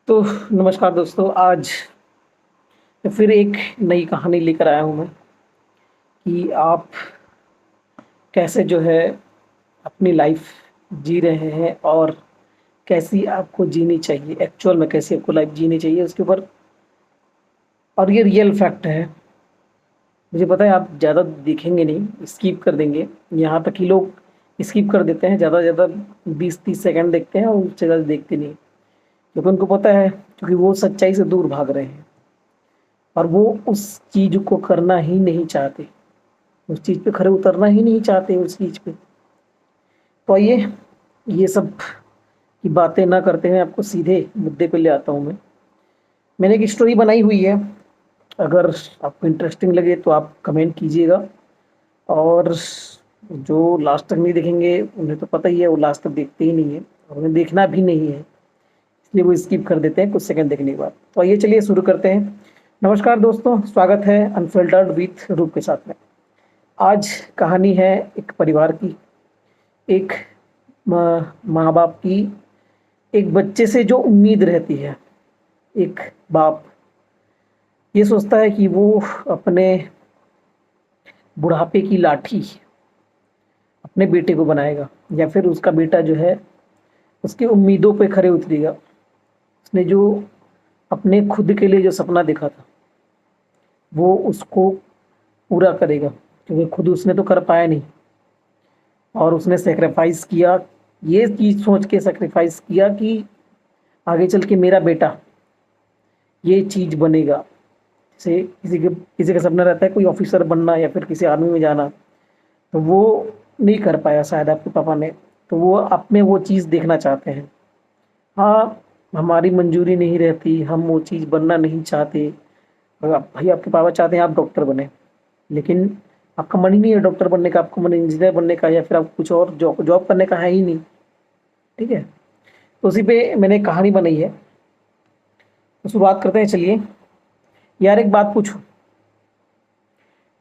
तो नमस्कार दोस्तों, आज फिर एक नई कहानी लेकर आया हूँ मैं कि आप कैसे जो है अपनी लाइफ जी रहे हैं और कैसी आपको जीनी चाहिए, एक्चुअल में कैसी आपको लाइफ जीनी चाहिए उसके ऊपर। और ये रियल फैक्ट है। मुझे पता है आप ज़्यादा देखेंगे नहीं, स्किप कर देंगे। यहाँ तक कि लोग स्किप कर देते हैं, ज़्यादा से ज़्यादा 20-30 सेकंड देखते हैं और उससे ज़्यादा देखते नहीं, क्योंकि उनको पता है, क्योंकि वो सच्चाई से दूर भाग रहे हैं और वो उस चीज़ को करना ही नहीं चाहते, उस चीज़ पे खरे उतरना ही नहीं चाहते उस चीज़ पे। तो आइए, ये सब की बातें ना करते हुए आपको सीधे मुद्दे पे ले आता हूँ मैं। मैंने एक स्टोरी बनाई हुई है, अगर आपको इंटरेस्टिंग लगे तो आप कमेंट कीजिएगा। और जो लास्ट तक नहीं देखेंगे उन्हें तो पता ही है, वो लास्ट तक देखते ही नहीं है और उन्हें देखना भी नहीं है, इसलिए वो स्किप कर देते हैं कुछ सेकंड देखने के बाद। तो आइए चलिए शुरू करते हैं। नमस्कार दोस्तों, स्वागत है अनफिल्टर्ड विथ रूप के साथ में। आज कहानी है एक परिवार की, एक माँ बाप की, एक बच्चे से जो उम्मीद रहती है। एक बाप ये सोचता है कि वो अपने बुढ़ापे की लाठी अपने बेटे को बनाएगा, या फिर उसका बेटा जो है उसकी उम्मीदों पे खरे उतरेगा। उसने जो अपने खुद के लिए जो सपना देखा था वो उसको पूरा करेगा, क्योंकि खुद उसने तो कर पाया नहीं और उसने सेक्रीफाइस किया। ये चीज़ सोच के सेक्रीफाइस किया कि आगे चल के मेरा बेटा ये चीज़ बनेगा। जैसे किसी का सपना रहता है कोई ऑफिसर बनना या फिर किसी आर्मी में जाना, तो वो नहीं कर पाया शायद आपके पापा ने, तो वो आप में वो चीज़ देखना चाहते हैं। हाँ, हमारी मंजूरी नहीं रहती, हम वो चीज़ बनना नहीं चाहते। भाई आपके पापा चाहते हैं आप डॉक्टर बने, लेकिन आपका मन ही नहीं है डॉक्टर बनने का, आपका मन इंजीनियर बनने का या फिर आपको कुछ और जॉब जॉब करने का है ही नहीं। ठीक है, तो उसी पे मैंने एक कहानी बनाई है। तो शुरुआत करते हैं, चलिए। यार एक बात पूछो,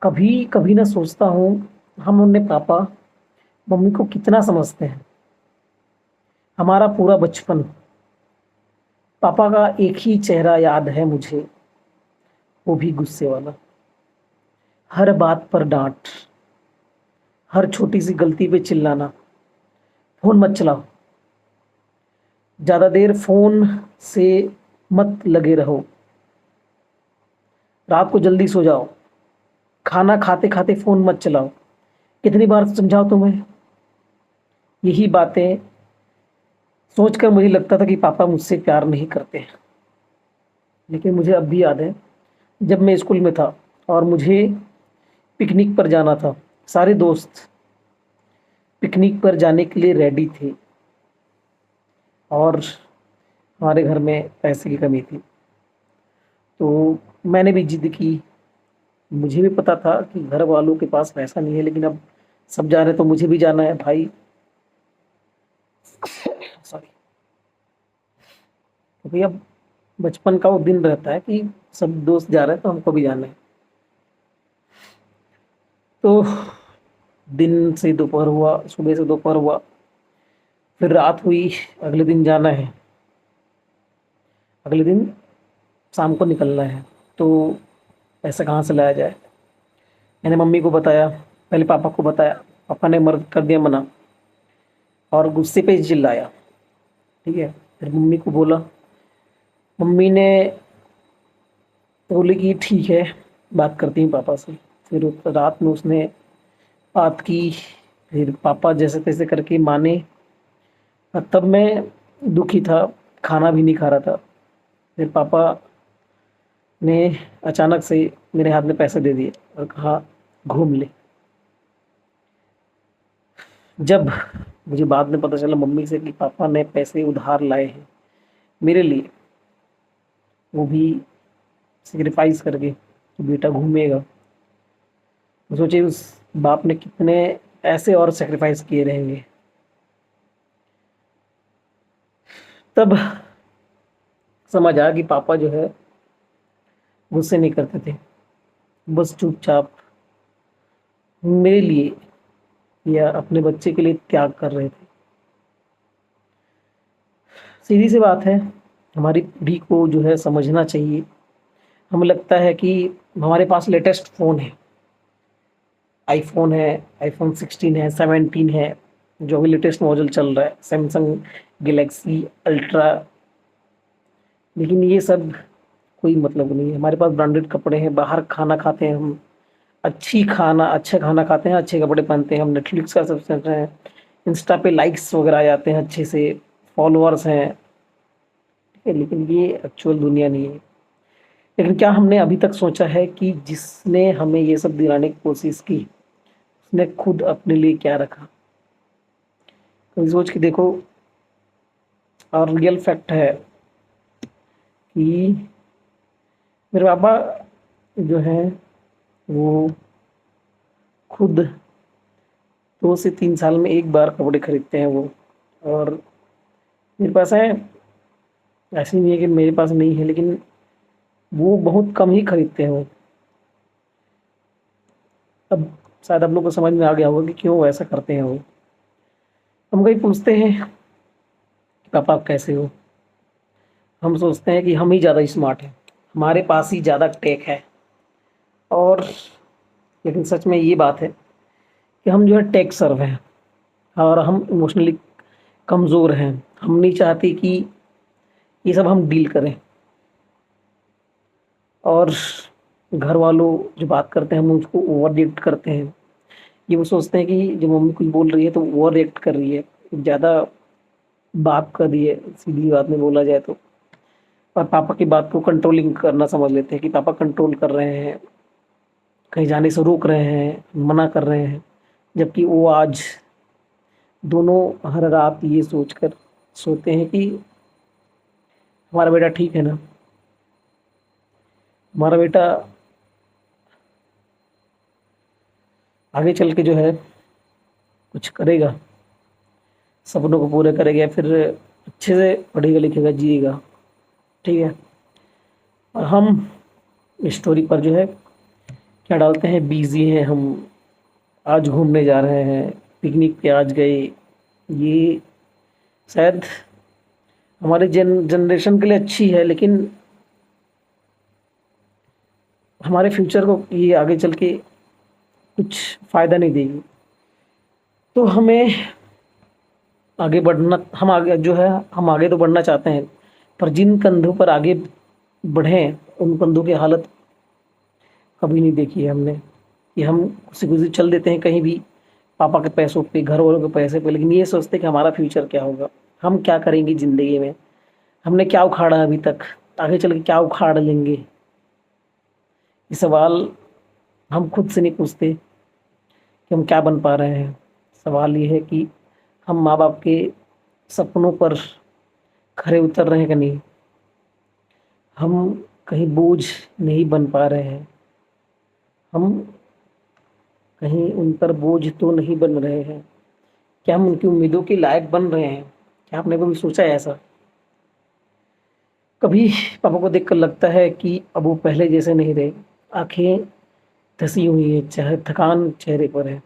कभी कभी ना सोचता हूँ हम अपने पापा मम्मी को कितना समझते हैं। हमारा पूरा बचपन पापा का एक ही चेहरा याद है मुझे, वो भी गुस्से वाला। हर बात पर डांट, हर छोटी सी गलती पे चिल्लाना, फोन मत चलाओ, ज़्यादा देर फ़ोन से मत लगे रहो, रात को जल्दी सो जाओ, खाना खाते खाते फ़ोन मत चलाओ। कितनी बार समझाओ तुम्हें। यही बातें सोचकर मुझे लगता था कि पापा मुझसे प्यार नहीं करते हैं। लेकिन मुझे अब भी याद है, जब मैं स्कूल में था और मुझे पिकनिक पर जाना था। सारे दोस्त पिकनिक पर जाने के लिए रेडी थे और हमारे घर में पैसे की कमी थी, तो मैंने भी जिद की। मुझे भी पता था कि घर वालों के पास पैसा नहीं है, लेकिन अब सब जा रहे हैं तो मुझे भी जाना है भाई। सॉरी। क्योंकि अब बचपन का वो दिन रहता है कि सब दोस्त जा रहे हैं तो हमको भी जाना है। तो दिन से दोपहर हुआ, सुबह से दोपहर हुआ, फिर रात हुई। अगले दिन जाना है, अगले दिन शाम को निकलना है, तो पैसा कहाँ से लाया जाए। मैंने मम्मी को बताया, पहले पापा को बताया। पापा ने मर्द कर दिया मना और गुस्से पे चिल्लाया। ठीक है, फिर मम्मी को बोला। मम्मी ने बोली कि ठीक है, बात करती हूँ पापा से। फिर रात में उसने बात की, फिर पापा जैसे तैसे करके माने। और तब मैं दुखी था, खाना भी नहीं खा रहा था। फिर पापा ने अचानक से मेरे हाथ में पैसे दे दिए और कहा घूम ले। जब मुझे बाद में पता चला मम्मी से कि पापा ने पैसे उधार लाए हैं मेरे लिए, वो भी सेक्रीफाइस करके, तो बेटा घूमेगा। तो सोचिए उस बाप ने कितने ऐसे और सेक्रीफाइस किए रहेंगे। तब समझ आया कि पापा जो है गुस्से नहीं करते थे, बस चुपचाप मेरे लिए या अपने बच्चे के लिए त्याग कर रहे थे। सीधी सी बात है, हमारी पीढ़ी को जो है समझना चाहिए। हमें लगता है कि हमारे पास लेटेस्ट फ़ोन है, आईफ़ोन है, आईफ़ोन 16 है, 17 है, जो अभी लेटेस्ट मॉडल चल रहा है, सैमसंग गैलेक्सी अल्ट्रा, लेकिन ये सब कोई मतलब नहीं है। हमारे पास ब्रांडेड कपड़े हैं, बाहर खाना खाते हैं हम, अच्छा खाना खाते हैं, अच्छे कपड़े पहनते हैं, हम नेटफ्लिक्स का सब्सक्रिप्शन है, इंस्टा पे लाइक्स वगैरह आ जाते हैं अच्छे से, फॉलोअर्स हैं, ठीक है, लेकिन ये एक्चुअल दुनिया नहीं है। लेकिन क्या हमने अभी तक सोचा है कि जिसने हमें ये सब दिलाने की कोशिश की, उसने खुद अपने लिए क्या रखा? कभी सोच के देखो। और रियल फैक्ट है कि मेरे पापा जो हैं वो खुद 2 से 3 साल में एक बार कपड़े खरीदते हैं वो। और मेरे पास है, ऐसे नहीं है कि मेरे पास नहीं है, लेकिन वो बहुत कम ही खरीदते हैं वो। अब शायद आप लोग को समझ में आ गया होगा कि क्यों वो ऐसा करते हैं वो। हम कहीं पूछते हैं कि पापा आप कैसे हो, हम सोचते हैं कि हम ही ज़्यादा स्मार्ट हैं, हमारे पास ही ज़्यादा टेक है। और लेकिन सच में ये बात है कि हम जो है टेक सर्व हैं और हम इमोशनली कमज़ोर हैं। हम नहीं चाहते कि ये सब हम डील करें। और घर वालों जो बात करते हैं हम उसको ओवर रिएक्ट करते हैं। ये वो सोचते हैं कि जब मम्मी कुछ बोल रही है तो ओवर रिएक्ट कर रही है, ज़्यादा बात कर रही है, सीधी बात में बोला जाए तो। और पापा की बात को कंट्रोलिंग करना समझ लेते हैं कि पापा कंट्रोल कर रहे हैं, कहीं जाने से रोक रहे हैं, मना कर रहे हैं। जबकि वो आज दोनों हर रात ये सोचकर सोते हैं कि हमारा बेटा ठीक है ना, हमारा बेटा आगे चल के जो है कुछ करेगा, सपनों को पूरे करेगा, या फिर अच्छे से पढ़ेगा लिखेगा जिएगा, ठीक है। और हम स्टोरी पर जो है क्या डालते हैं, बिजी हैं हम, आज घूमने जा रहे हैं, पिकनिक पे आज गए। ये शायद हमारे जनरेशन के लिए अच्छी है, लेकिन हमारे फ्यूचर को ये आगे चल के कुछ फ़ायदा नहीं देगी। तो हमें आगे बढ़ना, हम आगे जो है हम आगे तो बढ़ना चाहते हैं, पर जिन कंधों पर आगे बढ़ें उन कंधों की हालत कभी नहीं देखी है हमने। कि हम खुशी खुशी चल देते हैं कहीं भी, पापा के पैसों पे, घर वालों के पैसे पे, लेकिन ये सोचते हैं कि हमारा फ्यूचर क्या होगा, हम क्या करेंगे ज़िंदगी में, हमने क्या उखाड़ा है अभी तक, आगे चल के क्या उखाड़ लेंगे। ये सवाल हम खुद से नहीं पूछते कि हम क्या बन पा रहे हैं। सवाल ये है कि हम माँ बाप के सपनों पर खरे उतर रहे हैं कि नहीं, हम कहीं बोझ नहीं बन पा रहे हैं, हम कहीं उन पर बोझ तो नहीं बन रहे हैं, क्या हम उनकी उम्मीदों के लायक बन रहे हैं? क्या आपने कभी सोचा है ऐसा? कभी पापा को देखकर लगता है कि अब वो पहले जैसे नहीं रहे, आंखें धसी हुई है, चाहे थकान चेहरे पर है,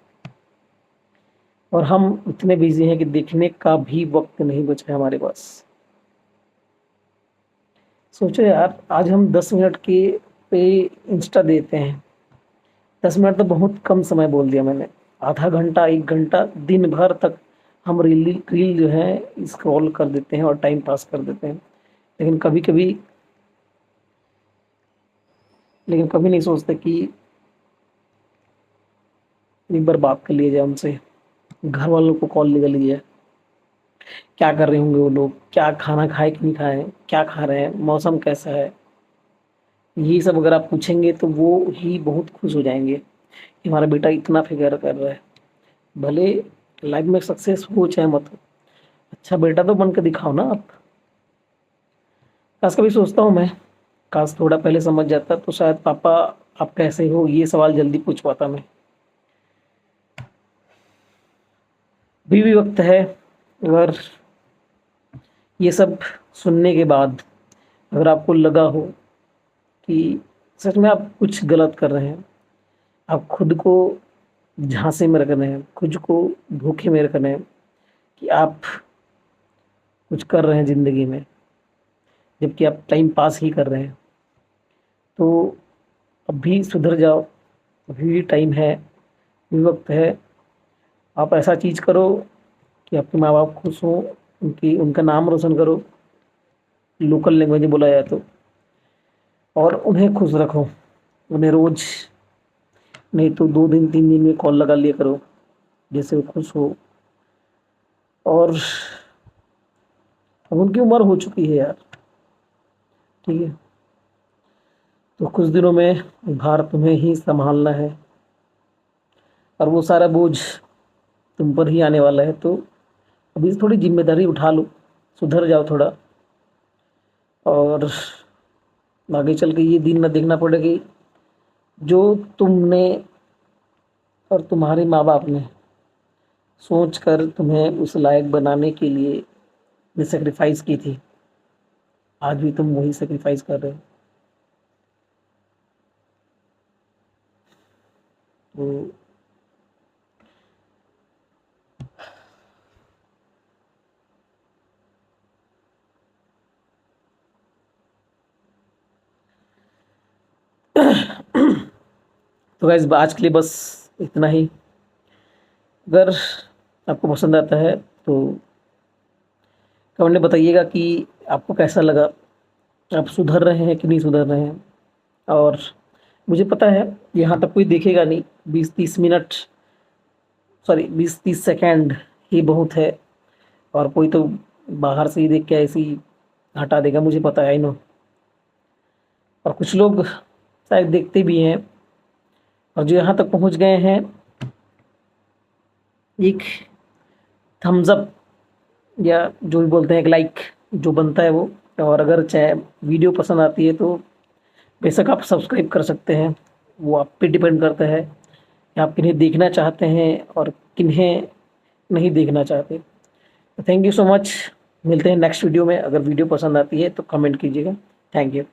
और हम इतने बिजी हैं कि देखने का भी वक्त नहीं बचा है हमारे पास। सोचो यार, आज हम 10 मिनट के पे इंस्टा देते हैं। 10 मिनट तो बहुत कम समय बोल दिया मैंने, आधा घंटा 1 घंटा दिन भर तक हम रील जो है स्क्रॉल कर देते हैं और टाइम पास कर देते हैं। लेकिन कभी नहीं सोचते कि एक बार बात कर लिया जाए उनसे, घर वालों को कॉल निकल लिया, क्या कर रहे होंगे वो लोग, क्या खाना खाए कि नहीं खाए, क्या खा रहे हैं, मौसम कैसा है। ये सब अगर आप पूछेंगे तो वो ही बहुत खुश हो जाएंगे कि हमारा बेटा इतना फिक्र कर रहा है। भले लाइफ में सक्सेस हो चाहे मत हो, अच्छा बेटा तो बन के दिखाओ ना आप। काश कभी सोचता हूँ मैं, काश थोड़ा पहले समझ जाता तो शायद पापा आप कैसे हो ये सवाल जल्दी पूछ पाता मैं। अभी भी वक्त है, अगर ये सब सुनने के बाद अगर आपको लगा हो कि सच में आप कुछ गलत कर रहे हैं, आप खुद को झांसे में रख रहे हैं, खुद को धोखे में रख रहे हैं कि आप कुछ कर रहे हैं ज़िंदगी में, जबकि आप टाइम पास ही कर रहे हैं। तो अब भी सुधर जाओ, अभी भी टाइम है, अभी वक्त है। आप ऐसा चीज़ करो कि आपके माँ बाप खुश हों, उनकी उनका नाम रोशन करो, लोकल लैंग्वेज में बोला जाए तो, और उन्हें खुश रखो। उन्हें रोज़ नहीं तो 2 दिन 3 दिन में कॉल लगा लिया करो, जिससे वो खुश हो। और अब उनकी उम्र हो चुकी है यार, ठीक है, तो कुछ दिनों में भार तुम्हें ही संभालना है और वो सारा बोझ तुम पर ही आने वाला है। तो अभी से थोड़ी जिम्मेदारी उठा लो, सुधर जाओ थोड़ा, और आगे चल के ये दिन न देखना पड़े कि जो तुमने और तुम्हारे माँ बाप ने सोच कर तुम्हें उस लायक बनाने के लिए ने सेक्रीफाइस की थी, आज भी तुम वही सेक्रीफाइस कर रहे हो। तो तो गाइस आज के लिए बस इतना ही। अगर आपको पसंद आता है तो कमेंट में बताइएगा कि आपको कैसा लगा, आप सुधर रहे हैं कि नहीं सुधर रहे हैं। और मुझे पता है यहाँ तक कोई देखेगा नहीं, 20-30 मिनट, सॉरी 20-30 सेकेंड ही बहुत है, और कोई तो बाहर से ही देख के ऐसे ही हटा देगा, मुझे पता है, आई नो। और कुछ लोग शायद देखते भी हैं, और जो यहाँ तक पहुँच गए हैं, एक थम्स अप या जो भी बोलते हैं, एक लाइक जो बनता है वो। और अगर चाहे वीडियो पसंद आती है तो बेशक आप सब्सक्राइब कर सकते हैं, वो आप पे डिपेंड करता है कि आप किन्हें देखना चाहते हैं और किन्हें नहीं देखना चाहते। थैंक यू सो मच, मिलते हैं नेक्स्ट वीडियो में। अगर वीडियो पसंद आती है तो कमेंट कीजिएगा। Thank you.